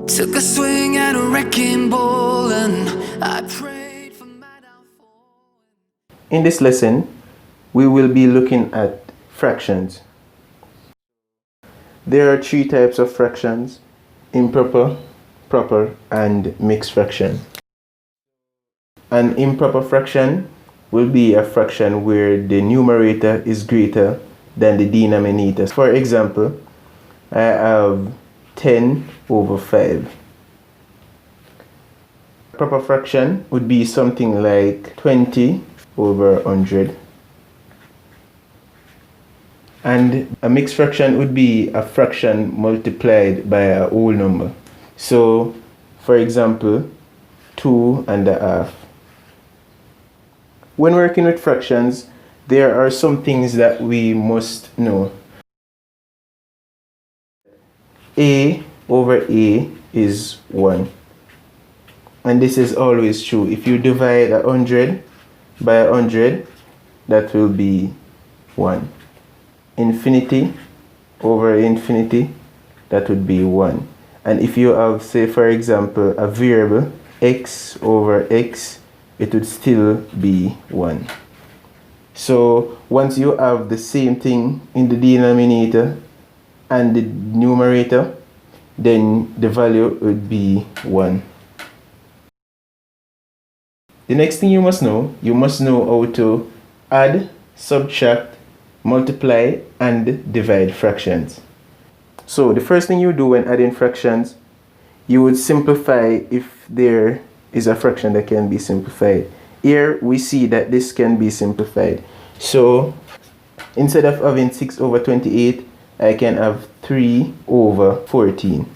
Took a swing at a wrecking ball and I prayed for my downfall. In this lesson, we will be looking at fractions. There are three types of fractions: improper, proper, and mixed fraction. An improper fraction will be a fraction where the numerator is greater than the denominator. For example, I have 10 over 5. Proper fraction would be something like 20 over 100. And a mixed fraction would be a fraction multiplied by a whole number. So, for example, 2.5. When working with fractions, there are some things that we must know. A over A is 1. And this is always true. If you divide 100 by 100, that will be 1. Infinity over infinity, that would be 1. And if you have, say for example, a variable x over x, it would still be 1. So once you have the same thing in the denominator and the numerator, then the value would be 1. The next thing you must know how to add, subtract, multiply, and divide fractions. So the first thing you do when adding fractions, you would simplify if there is a fraction that can be simplified. Here we see that this can be simplified. So instead of having 6 over 28, I can have 3 over 14.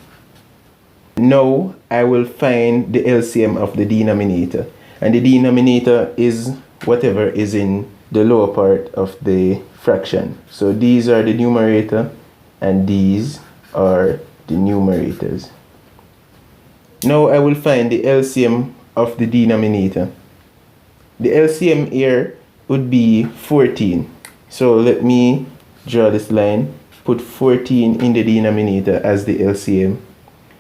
Now I will find the LCM of the denominator. And the denominator is whatever is in the lower part of the fraction. So these are the numerator and these are the numerators. Now I will find the LCM of the denominator. The LCM here would be 14. So let me draw this line, put 14 in the denominator as the LCM.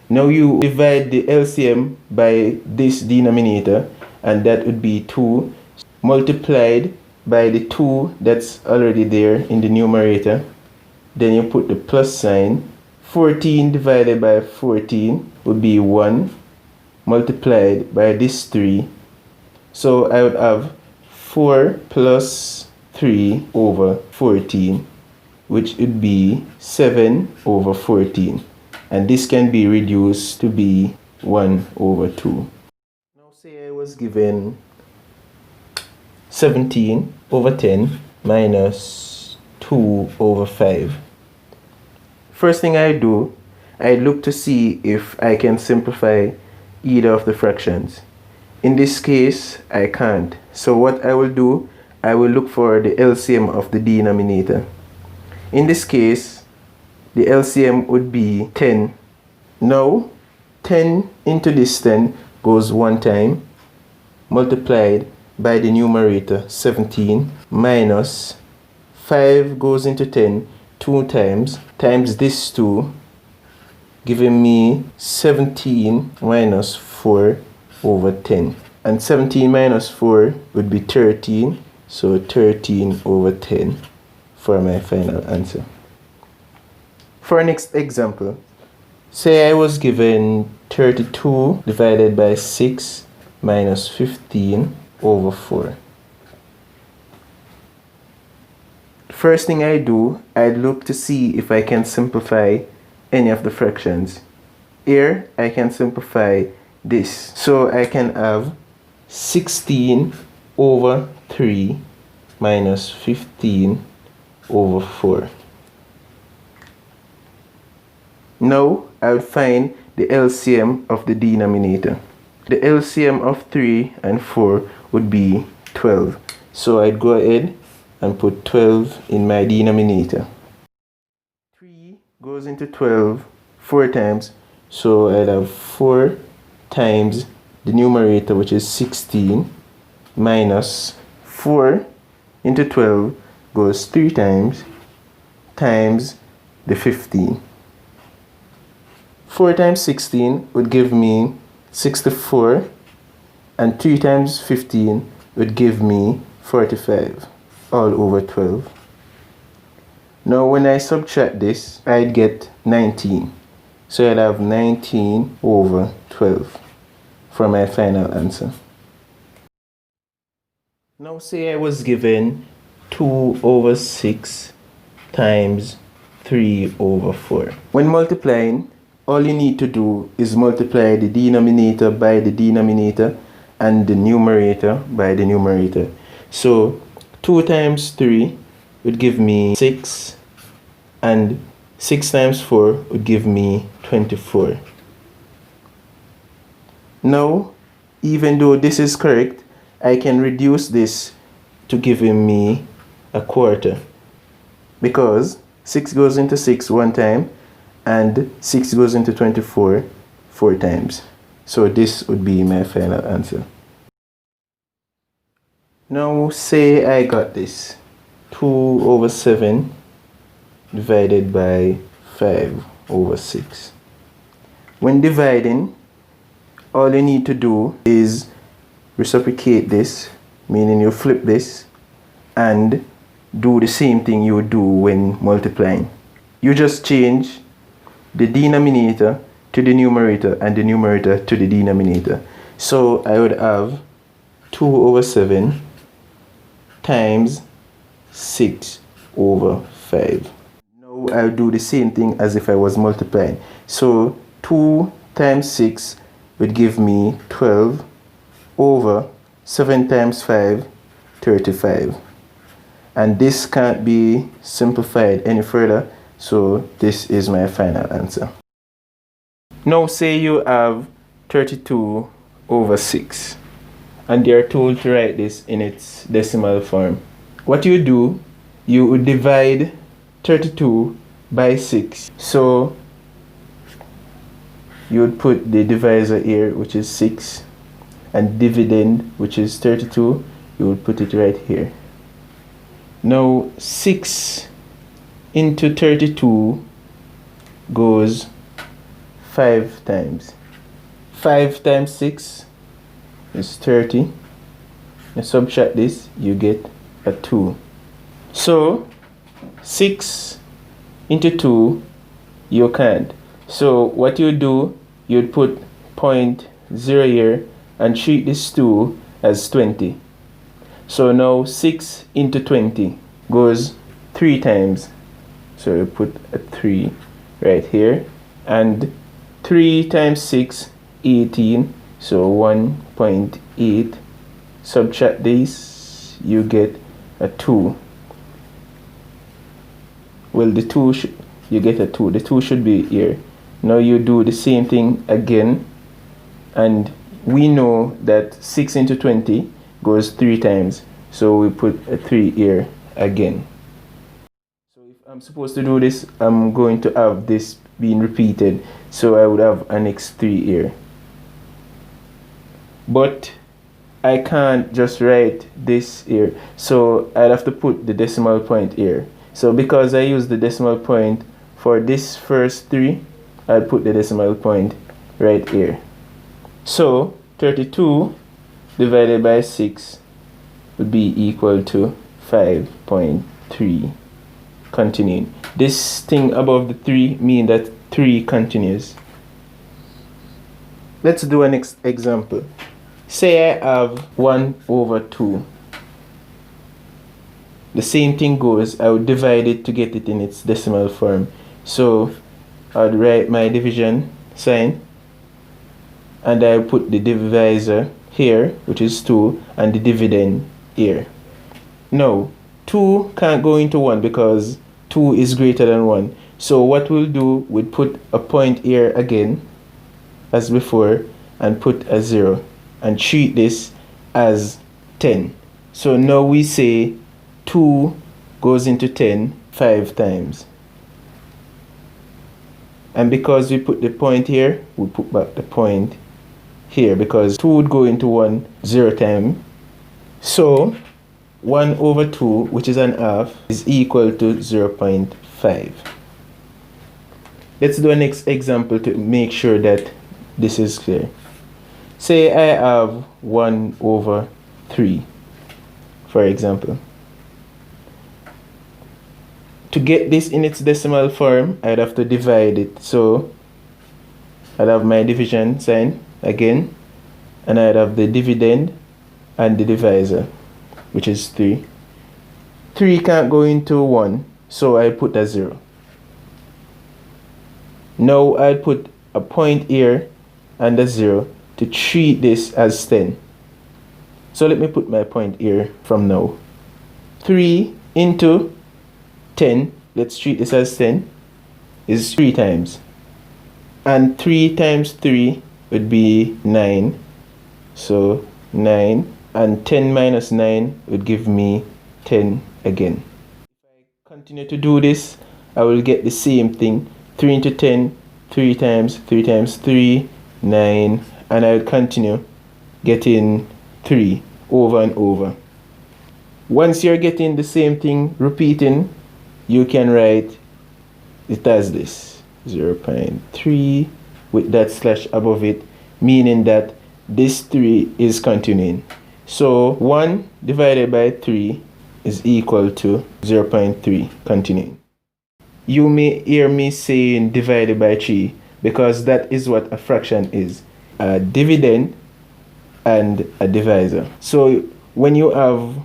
Now you divide the LCM by this denominator, and that would be 2 multiplied by the 2 that's already there in the numerator. Then you put the plus sign. 14 divided by 14 would be 1 multiplied by this 3. So I would have 4 plus 3 over 14, which would be 7 over 14. And this can be reduced to be 1 over 2. Now say I was given 17 over 10 minus 2 over 5. First thing I do, I look to see if I can simplify either of the fractions. In this case, I can't. So what I will do, I will look for the LCM of the denominator. In this case, the LCM would be 10. Now, 10 into this 10 goes 1 time, multiplied by the numerator 17, minus 5 goes into 10 2 times, times this 2, giving me 17 minus 4 over 10. And 17 minus 4 would be 13, so 13 over 10 for my final answer. For our next example, say I was given 32 divided by 6 minus 15 over 4. First thing I do, I look to see if I can simplify any of the fractions. Here, I can simplify this. So I can have 16 over 3 minus 15 over 4. Now, I would find the LCM of the denominator. The LCM of 3 and 4 would be 12. So I'd go ahead and put 12 in my denominator. 3 goes into 12 4 times, so I'd have 4 times the numerator, which is 16, minus 4 into 12 goes 3 times, times the 15. 4 times 16 would give me 64, and 3 times 15 would give me 45, all over 12. Now when I subtract this, I'd get 19. So I'd have 19 over 12 for my final answer. Now say I was given 2 over 6 times 3 over 4. When multiplying, all you need to do is multiply the denominator by the denominator and the numerator by the numerator. So 2 times 3 would give me 6, and 6 times 4 would give me 24. Now, even though this is correct, I can reduce this to giving me a quarter, because 6 goes into 6 one time and 6 goes into 24 4 times. So this would be my final answer. Now say I got this 2 over 7 divided by 5 over 6. When dividing, all you need to do is reciprocate this, meaning you flip this, and do the same thing you would do when multiplying. You just change the denominator to the numerator and the numerator to the denominator. So I would have 2 over 7 times 6 over 5. Now I'll do the same thing as if I was multiplying. So 2 times 6 would give me 12 over 7 times 5, 35. And this can't be simplified any further, so this is my final answer. Now say you have 32 over 6 and they are told to write this in its decimal form. What you do, you would divide 32 by 6. So you would put the divisor here, which is 6, and dividend, which is 32, you would put it right here. Now 6 into 32 goes 5 times. 5 times 6 is 30. You subtract this, you get a 2. So 6 into 2, you can't. So what you do, you'd put 0.0 here and treat this 2 as 20. So now 6 into 20 goes 3 times. So you put a 3 right here. And 3 times 6, 18. So 1.8. Subtract this, you get a 2. Well, the 2 you get a 2. The 2 should be here. Now you do the same thing again. And we know that 6 into 20 goes 3 times. So we put a 3 here again. So if I'm supposed to do this, I'm going to have this being repeated. So I would have an x3 here. But I can't just write this here. So I'll have to put the decimal point here. So because I use the decimal point for this first 3, I'll put the decimal point right here. So 32 divided by 6 would be equal to 5.3. Continuing. This thing above the 3 means that 3 continues. Let's do an example. Say I have 1 over 2. The same thing goes, I would divide it to get it in its decimal form. So I'd write my division sign, and I put the divisor here, which is 2, and the dividend here. Now 2 can't go into 1 because 2 is greater than 1. So what we'll do, we'll put a point here again as before and put a 0 and treat this as 10. So now we say 2 goes into 10 5 times. And because we put the point here, we put back the point here because 2 would go into 1 0 time. So 1 over 2, which is an half, is equal to 0.5. Let's do a next example to make sure that this is clear. Say I have 1 over 3, for example. To get this in its decimal form, I'd have to divide it. So I'd have my division sign again, and I'd have the dividend and the divisor, which is 3. 3 can't go into 1, so I put a 0. Now I put a point here and a 0 to treat this as 10. So let me put my point here from now. 3 into 10, let's treat this as 10, is 3 times. And 3 times 3 would be 9. So 9. And 10 minus 9 would give me 10 again. If I continue to do this, I will get the same thing. 3 into 10, 3 times 3, 9. And I will continue getting 3 over and over. Once you're getting the same thing repeating, you can write it as this, 0.3 with that slash above it, meaning that this 3 is continuing. So 1 divided by 3 is equal to 0.3 continuing. You may hear me saying divided by 3 because that is what a fraction is, a dividend and a divisor. So when you have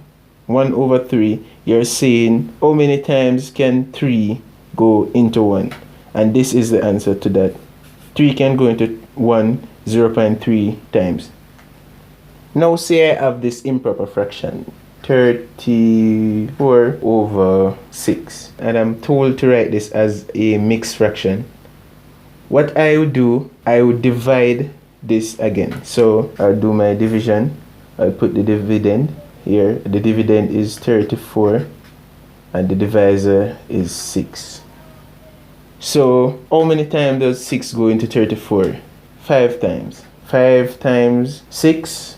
1 over 3, you're saying how many times can 3 go into 1? And this is the answer to that. 3 can go into 1 0.3 times. Now say I have this improper fraction, 34 over 6, and I'm told to write this as a mixed fraction. What I would do, I would divide this again. So I'll do my division. I'll put the dividend here. The dividend is 34 and the divisor is 6. So how many times does 6 go into 34? 5 times. 5 times 6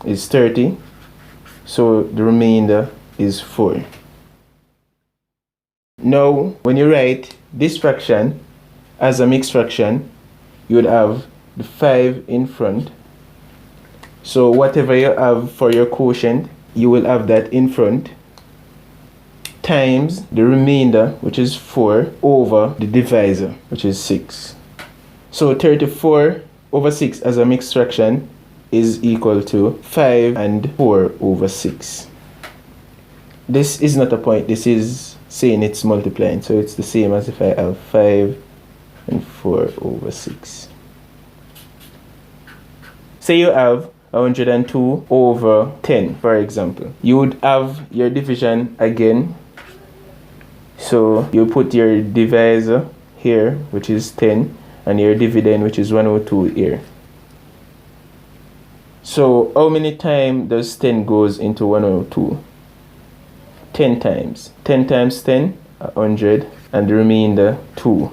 is 30. So the remainder is 4. Now when you write this fraction as a mixed fraction, you would have the 5 in front. So whatever you have for your quotient, you will have that in front, times the remainder, which is 4, over the divisor, which is 6. So 34 over 6 as a mixed fraction is equal to 5 and 4 over 6. This is not a point, this is saying it's multiplying. So it's the same as if I have 5 and 4 over 6. Say you have 102 over 10, for example. You would have your division again. So you put your divisor here, which is 10, and your dividend, which is 102 here. So how many times does 10 goes into 102? 10 times. 10 times 10, 100, and the remainder 2.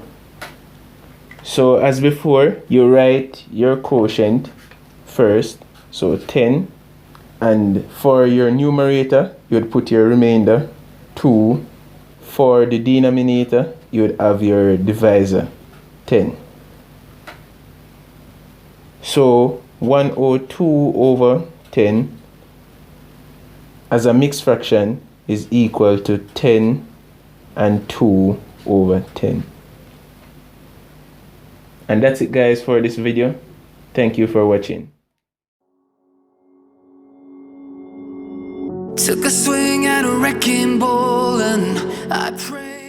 So as before, you write your quotient first, so 10, and for your numerator, you would put your remainder 2. For the denominator, you would have your divisor 10. So 102 over 10 as a mixed fraction is equal to 10 and 2 over 10. And that's it, guys, for this video. Thank you for watching. Took a swing at a wrecking ball and I prayed.